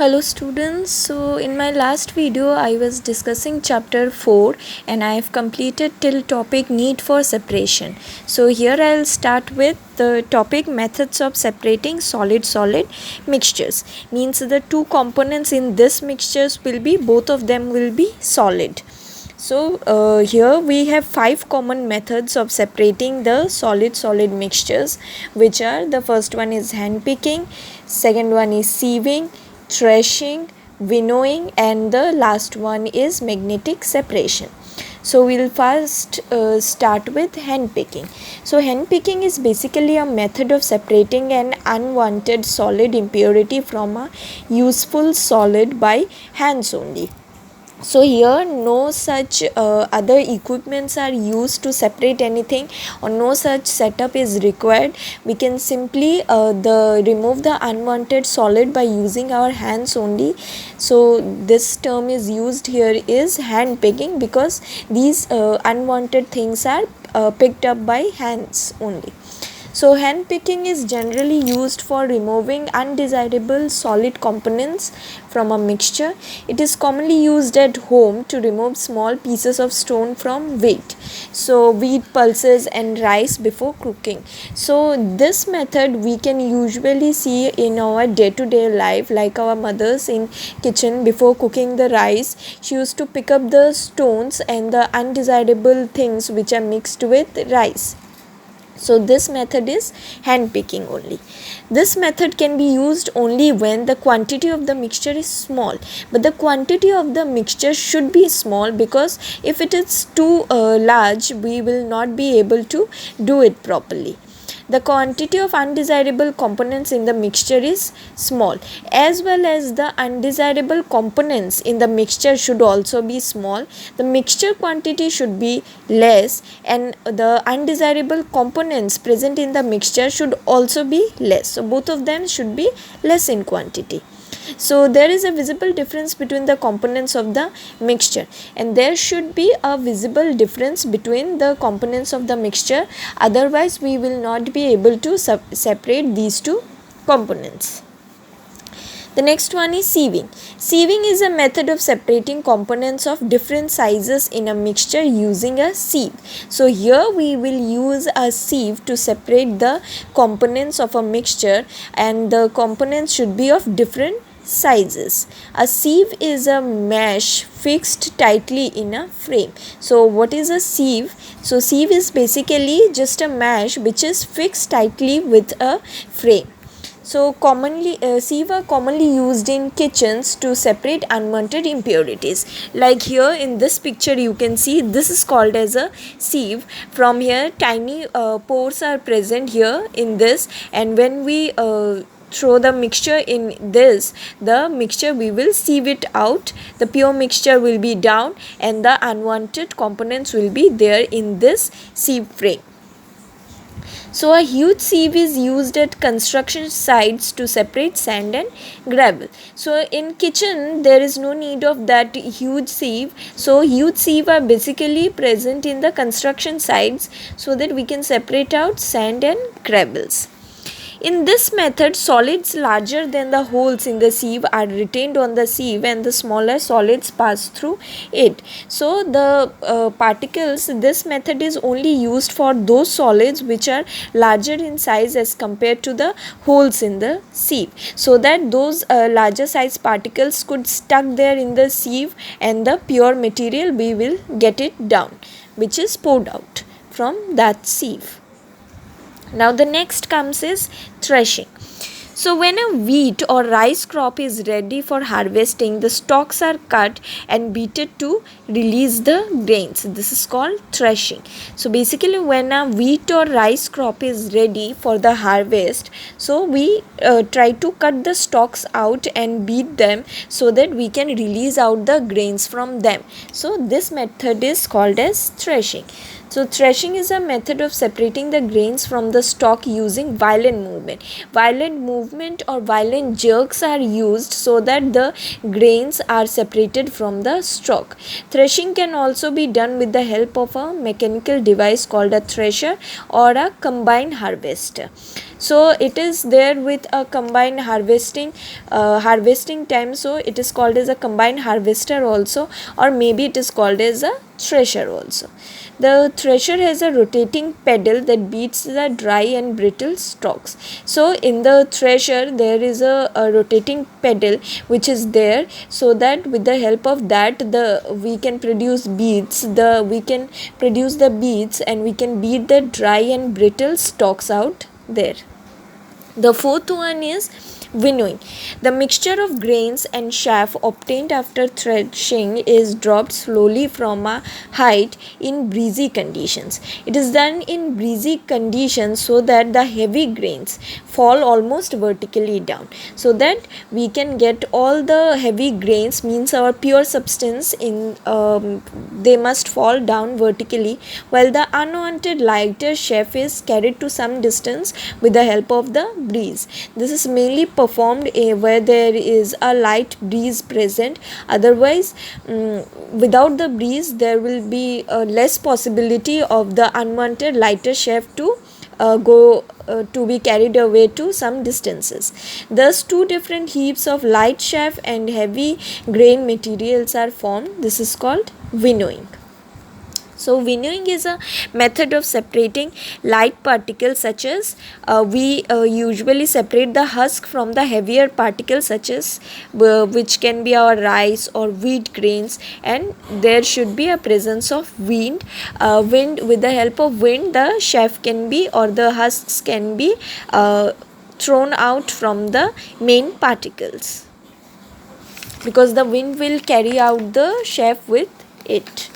Hello students, so in my last video I was discussing chapter 4 and I have completed till topic need for separation. So here I'll start with the topic methods of separating solid mixtures. Means the two components in this mixtures will be, both of them will be solid. So here we have 5 common methods of separating the solid mixtures, which are: the first one is hand picking, second one is sieving, threshing, winnowing, and the last one is magnetic separation. So we'll first start with hand picking. So hand picking is basically a method of separating an unwanted solid impurity from a useful solid by hands only. So here no such other equipments are used to separate anything, or no such setup is required. We can simply remove the unwanted solid by using our hands only. So this term is used here is hand picking, because these unwanted things are picked up by hands only. So hand picking is generally used for removing undesirable solid components from a mixture. It is commonly used at home to remove small pieces of stone from wheat, so wheat pulses and rice before cooking. So this method we can usually see in our day-to-day life, like our mothers in kitchen before cooking the rice, she used to pick up the stones and the undesirable things which are mixed with rice. So this method is hand picking only. This method can be used only when the quantity of the mixture is small, but the quantity of the mixture should be small, because if it is too large, we will not be able to do it properly. The quantity of undesirable components in the mixture is small, as well as the undesirable components in the mixture should also be small. The mixture quantity should be less, and the undesirable components present in the mixture should also be less. So both of them should be less in quantity. So there is a visible difference between the components of the mixture, and there should be a visible difference between the components of the mixture, otherwise we will not be able to separate these two components. The next one is sieving. Sieving is a method of separating components of different sizes in a mixture using a sieve. So here we will use a sieve to separate the components of a mixture, and the components should be of different sizes. A sieve is a mesh fixed tightly in a frame. So what is a sieve? So sieve is basically just a mesh which is fixed tightly with a frame. So sieve are commonly used in kitchens to separate unwanted impurities. Like here in this picture you can see this is called as a sieve. From here tiny pores are present here in this, and when we throw the mixture in this, the mixture we will sieve it out. The pure mixture will be down, and the unwanted components will be there in this sieve frame. So a huge sieve is used at construction sites to separate sand and gravel. So in kitchen there is no need of that huge sieve. So huge sieve are basically present in the construction sites, so that we can separate out sand and gravels. In this method, solids larger than the holes in the sieve are retained on the sieve, and the smaller solids pass through it. So the particles, this method is only used for those solids which are larger in size as compared to the holes in the sieve, so that those larger size particles could stuck there in the sieve, and the pure material we will get it down, which is poured out from that sieve. Now the next comes is threshing. So when a wheat or rice crop is ready for harvesting, the stalks are cut and beaten to release the grains. This is called threshing. So basically when a wheat or rice crop is ready for the harvest, so we try to cut the stalks out and beat them, so that we can release out the grains from them. So this method is called as threshing. So threshing is a method of separating the grains from the stalk using violent movement. Violent movement or violent jerks are used so that the grains are separated from the stalk. Threshing can also be done with the help of a mechanical device called a thresher or a combine harvester. So it is there with a combined harvesting time, so it is called as a combined harvester also, or maybe it is called as a thresher also. The thresher has a rotating pedal that beats the dry and brittle stalks. So in the thresher there is a rotating pedal which is there, so that with the help of that we can produce beads, we can produce the beads and we can beat the dry and brittle stalks out there. The fourth one is winnowing. The mixture of grains and chaff obtained after threshing is dropped slowly from a height in breezy conditions. It is done in breezy conditions so that the heavy grains fall almost vertically down, so that we can get all the heavy grains, means our pure substance in they must fall down vertically, while the unwanted lighter chaff is carried to some distance with the help of the breeze. This is mainly performed where there is a light breeze present. Otherwise, without the breeze there will be less possibility of the unwanted lighter chaff to to be carried away to some distances. Thus, two different heaps of light chaff and heavy grain materials are formed. This is called winnowing. So winnowing is a method of separating light particles, such as we usually separate the husk from the heavier particles, such as which can be our rice or wheat grains, and there should be a presence of wind. With the help of wind, the chaff can be, or the husks can be thrown out from the main particles, because the wind will carry out the chaff with it.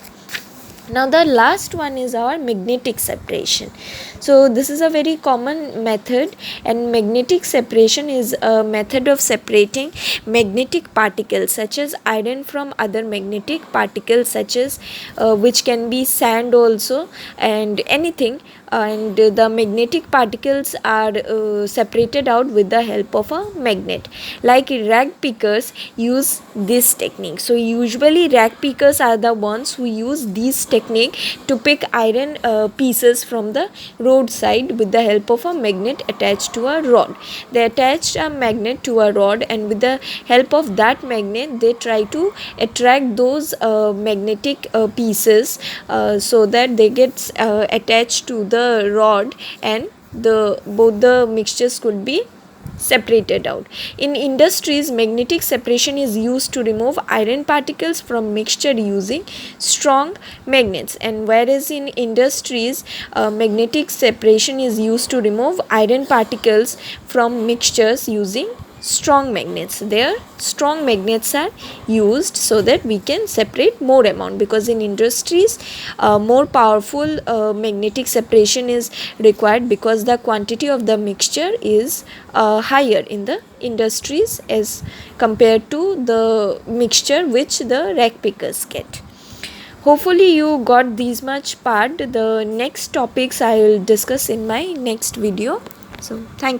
Now the last one is our magnetic separation. So this is a very common method, and magnetic separation is a method of separating magnetic particles such as iron from other magnetic particles, such as which can be sand also, and anything, and the magnetic particles are separated out with the help of a magnet. Like rag pickers use this technique. So usually rag pickers are the ones who use this technique to pick iron pieces from the roadside with the help of a magnet attached to a rod. They attach a magnet to a rod, and with the help of that magnet they try to attract those magnetic pieces so that they get attached to the rod, and both the mixtures could be separated out. In industries, magnetic separation is used to remove iron particles from mixture using strong magnets, and whereas in industries magnetic separation is used to remove iron particles from mixtures using strong magnets. There strong magnets are used so that we can separate more amount, because in industries more powerful magnetic separation is required, because the quantity of the mixture is higher in the industries as compared to the mixture which the rag pickers get. Hopefully you got these much part. The next topics I will discuss in my next video. So thank you.